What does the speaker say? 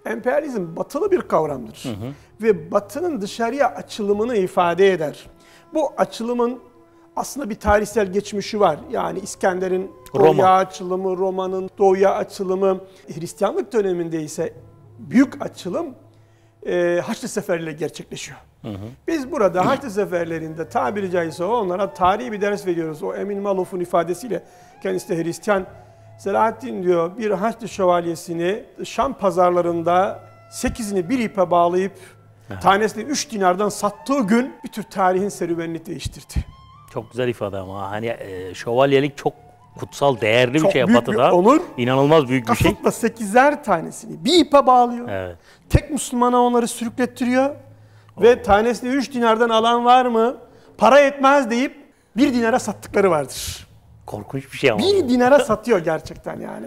emperyalizm batılı bir kavramdır. Ve batının dışarıya açılımını ifade eder. Bu açılımın aslında bir tarihsel geçmişi var. Yani İskender'in doğuya açılımı, Roma'nın doğuya açılımı, Hristiyanlık döneminde ise büyük açılım Haçlı Seferleriyle gerçekleşiyor. Biz burada Haçlı Seferlerinde tabiri caizse onlara tarihi bir ders veriyoruz. O Emin Maluf'un ifadesiyle, kendisi de Hristiyan, Selahaddin diyor bir Haçlı şövalyesini Şam pazarlarında 8'ini bir ipe bağlayıp tanesini 3 dinardan sattığı gün bir tür tarihin serüvenini değiştirdi. Çok güzel ifade ama hani şövalyelik çok kutsal, değerli çok bir şey büyük Batı'da. Bir onur. İnanılmaz büyük bir şey. Kasıtla 8'er tanesini bir ipe bağlıyor. Evet. Tek Müslümana onları sürüklettiriyor. Ve tanesini 3 dinardan alan var mı? Para etmez deyip 1 dinara sattıkları vardır. Korkunç bir şey ama. 1 dinara satıyor gerçekten yani.